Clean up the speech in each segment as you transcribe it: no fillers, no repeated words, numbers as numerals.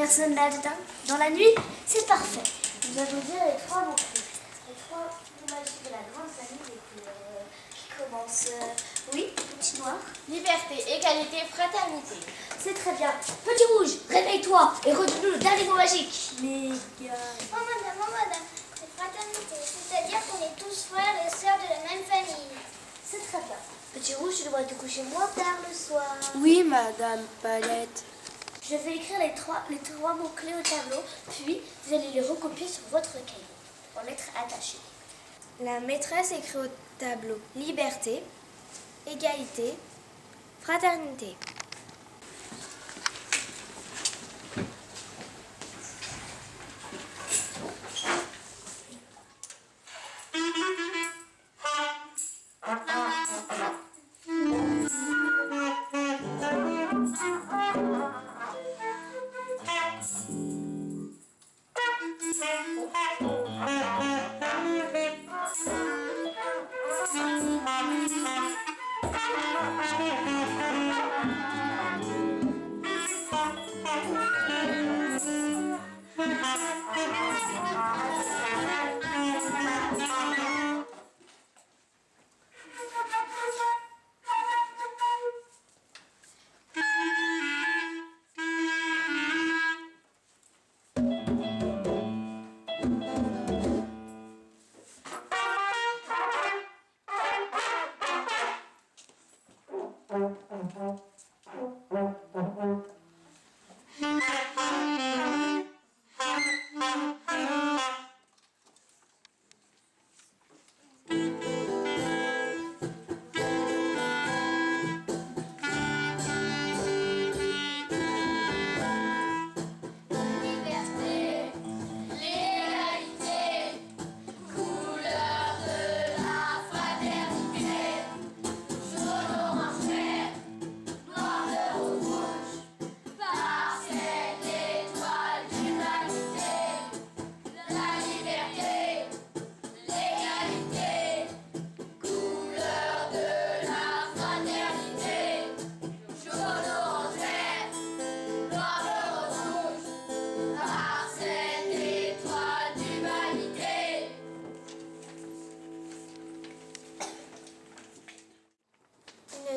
personne là-dedans. Dans la nuit, c'est parfait. Nous allons dire les trois mots-clés. Les trois mots magiques de la grande famille des couleurs qui commencent. Oui, petit noir. Liberté, égalité, fraternité. C'est très bien. Petit rouge, réveille-toi et redonne-nous le dernier mot magique. Les gars. Oh madame, c'est fraternité, c'est-à-dire qu'on est tous frères et sœurs de la même famille. C'est très bien. Petit rouge, tu devrais te coucher moins tard le soir. Oui, Madame Palette. Je vais écrire les trois mots-clés au tableau, puis vous allez les recopier sur votre cahier, en lettres attachées. La maîtresse écrit au tableau liberté, égalité, fraternité.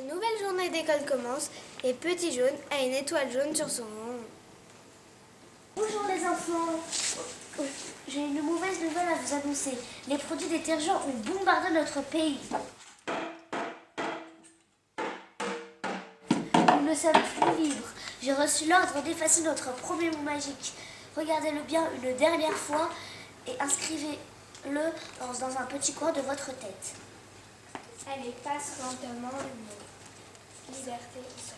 Une nouvelle journée d'école commence et Petit Jaune a une étoile jaune sur son front. Bonjour les enfants. J'ai une mauvaise nouvelle à vous annoncer. Les produits détergents ont bombardé notre pays. Nous ne sommes plus libres. J'ai reçu l'ordre d'effacer notre premier mot magique. Regardez-le bien une dernière fois et inscrivez-le dans un petit coin de votre tête. Allez, passe lentement le mot. Liberté seule.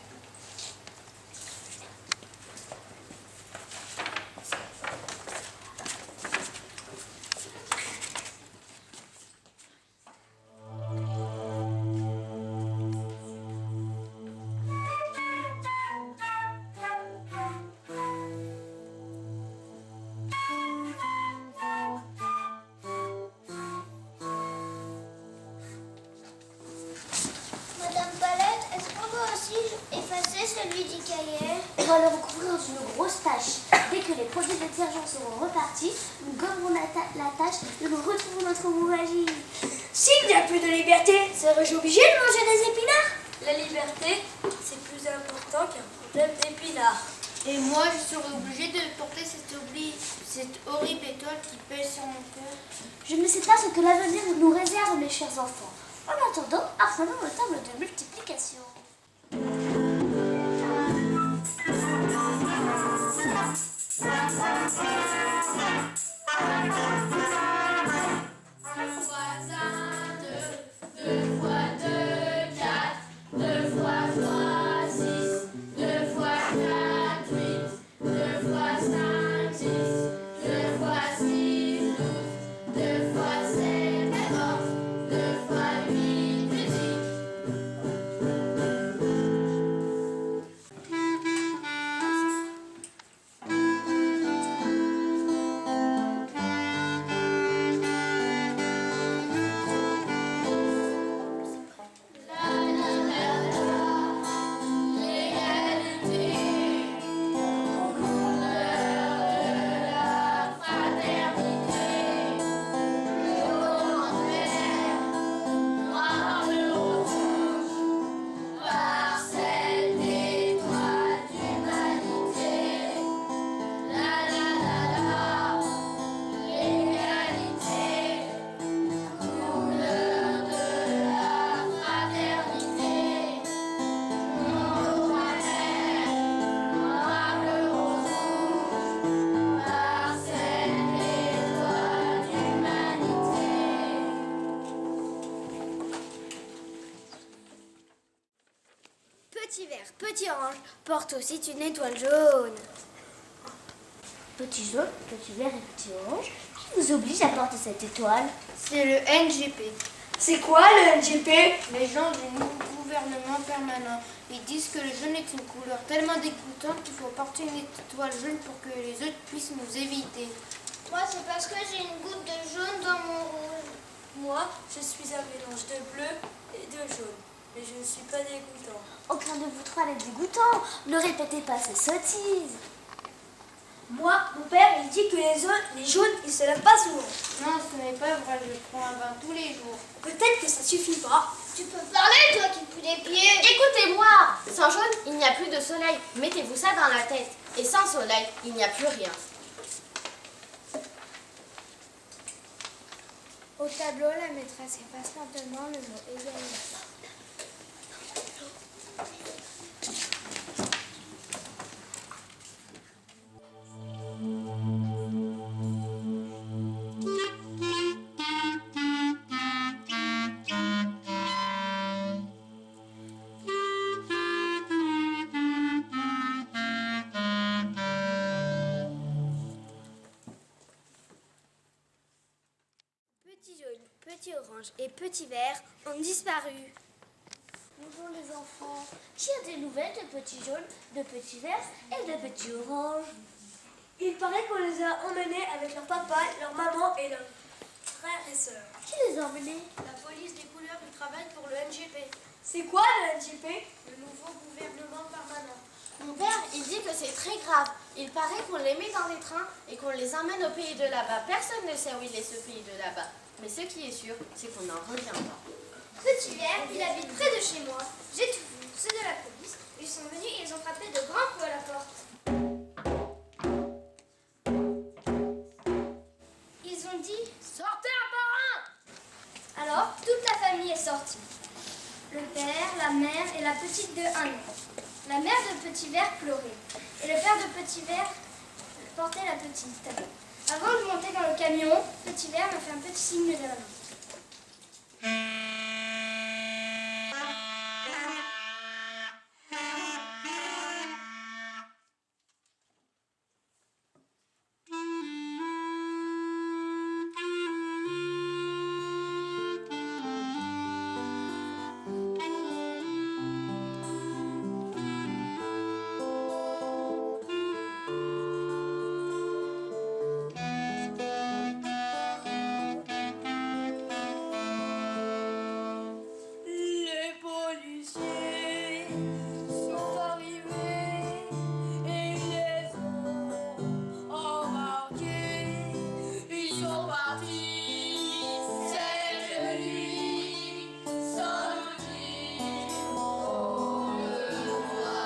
Madame Palette, est-ce qu'on doit aussi effacer celui du cahier? On va le recouvrir dans une grosse tache. Dès que les produits détergents seront repartis, nous gommerons la tâche et nous retrouvons notre mot magique. S'il n'y a plus de liberté, serais-je obligé de manger des épinards? La liberté, c'est plus important qu'un problème d'épinards. Et moi, je serai obligée de porter cette horrible étoile qui pèse sur mon cœur. Je ne sais pas ce que l'avenir nous réserve, mes chers enfants. En attendant, apprenons le table de multiplication. Petit vert, petit orange porte aussi une étoile jaune. Petit jaune, petit vert et petit orange, qui vous oblige à porter cette étoile? C'est le NGP, C'est quoi le NGP? les gens du nouveau gouvernement permanent. Ils disent que le jaune est une couleur tellement dégoûtante qu'il faut porter une étoile jaune pour que les autres puissent nous éviter. Moi, c'est parce que j'ai une goutte de jaune dans mon rouge. Moi, je suis un mélange de bleu et de jaune. Mais je ne suis pas dégoûtant. Aucun de vous trois n'est dégoûtant. Ne répétez pas ces sottises. Moi, mon père, il dit que les jaunes, ils se lavent pas souvent. Non, ce n'est pas vrai, je prends un bain tous les jours. Peut-être que ça suffit pas. Tu peux parler, toi qui pues des pieds. Écoutez-moi, sans jaune, il n'y a plus de soleil. Mettez-vous ça dans la tête. Et sans soleil, il n'y a plus rien. Au tableau, la maîtresse efface lentement le mot égalité. Petit jaune, petit orange et petit vert ont disparu. Bonjour les enfants. Qui a des nouvelles de petit jaune, de petit vert et de petit orange? Il paraît qu'on les a emmenés avec leur papa, leur maman et leurs frères et sœurs. Qui les a emmenés? La police des couleurs du travail pour le NGP, C'est quoi le NGP? le nouveau gouvernement permanent. Mon père, il dit que c'est très grave. Il paraît qu'on les met dans les trains et qu'on les emmène au pays de là-bas. Personne ne sait où il est ce pays de là-bas. Mais ce qui est sûr, c'est qu'on n'en revient pas. Petit vert, il habite près de chez moi. J'ai tout vu. Ceux de la police, ils sont venus et ils ont frappé de grands coups à la porte. Ils ont dit « Sortez un par un !» Alors, toute la famille est sortie. Le père, la mère et la petite de 1 an. La mère de Petit Vert pleurait. Et le père de Petit Vert portait la petite. Avant de monter dans le camion, Petit Vert m'a fait un petit signe de la main. Les policiers sont arrivés et ils les ont embarqués. Ils sont partis cette nuit sans nous dire au revoir.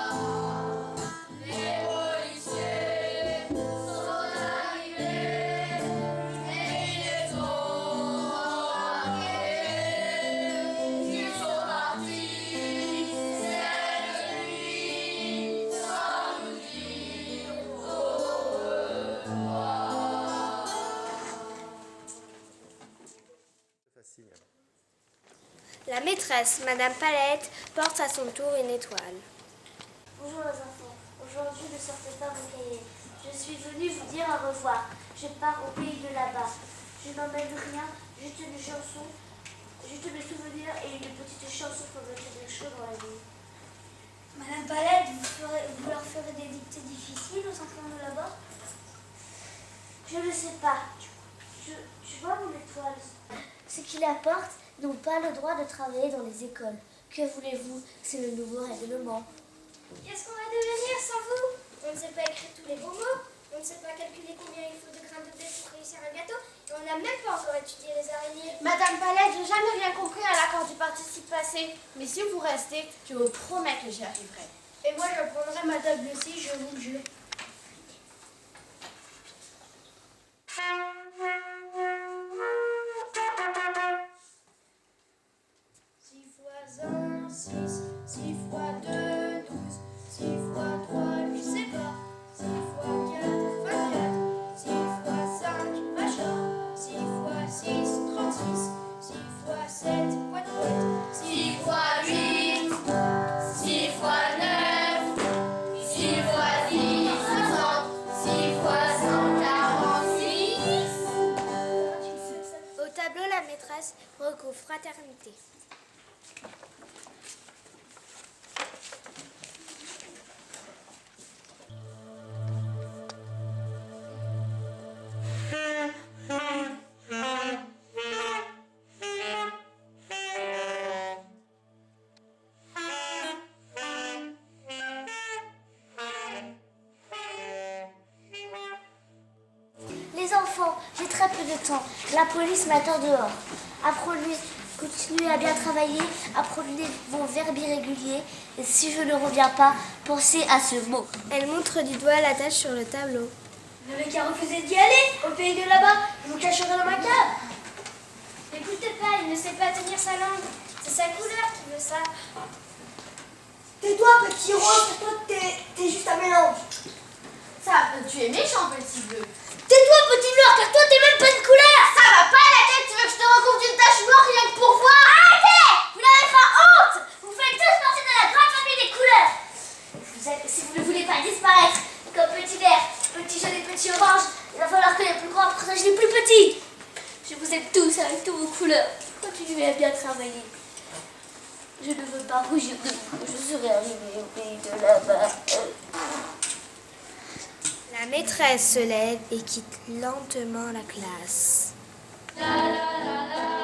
Les policiers sont arrivés et ils les ont embarqués. Ils sont partis cette nuit sans nous dire au revoir. Facile. La maîtresse, Madame Palette, porte à son tour une étoile. Bonjour les enfants. Aujourd'hui, ne sortez pas vos cahiers. Je suis venue vous dire au revoir. Je pars au pays de là-bas. Je n'emmène rien, juste une chanson, juste des souvenirs et une petite chanson pour me tenir chaud dans la vie. Madame Palette, vous leur ferez des dictées difficiles aux enfants de là-bas? Je ne sais pas. Tu vois mon étoile? Ceux qui la portent n'ont pas le droit de travailler dans les écoles. Que voulez-vous? C'est le nouveau règlement. Qu'est-ce qu'on va devenir sans vous? On ne sait pas écrire tous les beaux mots, on ne sait pas calculer combien il faut de grains de blé pour réussir un gâteau, et on n'a même pas encore étudié les araignées. Madame Palette, j'ai jamais rien compris à l'accord du participe passé. Mais si vous restez, je vous promets que j'y arriverai. Et moi, je prendrai ma table aussi, je vous le jure. Six fois 1, 6, 6 fois 2, 12, 6 fois 3, je sais pas, 6 fois 4, 24, 6 fois 5, machin, 6 fois 6, 36, 6 fois 7, poète, 6 fois 8, 6 fois 9. recouvre fraternité. Les enfants, j'ai très peu de temps. La police m'attend dehors. Apprenez, continuez à bien travailler, apprenez vos verbes irréguliers. Et si je ne reviens pas, pensez à ce mot. Elle montre du doigt la tâche sur le tableau. Vous n'avez qu'à refuser d'y aller, au pays de là-bas. Je vous cacherai dans ma cave. N'écoutez pas, il ne sait pas tenir sa langue. C'est sa couleur qui veut ça. Tais-toi, petit rose, toi, t'es juste un mélange. Ça, tu es méchant, petit bleu. Tais-toi, petit noir, car toi, t'es même pas de couleur. Ça va pas la tête, tu veux que je te recouvre d'une tache noire rien que pour voir? Arrêtez! Vous n'avez pas honte! Vous faites tous partie de la grande famille des couleurs. Si vous ne voulez pas disparaître, comme petit vert, petit jaune et petit orange, il va falloir que les plus grands protègent les plus petits. Je vous aime tous avec toutes vos couleurs. Continuez à bien travailler. Je ne veux pas rougir de vous. Je serai arrivée au pays de là-bas. La maîtresse se lève et quitte lentement la classe. La la la la.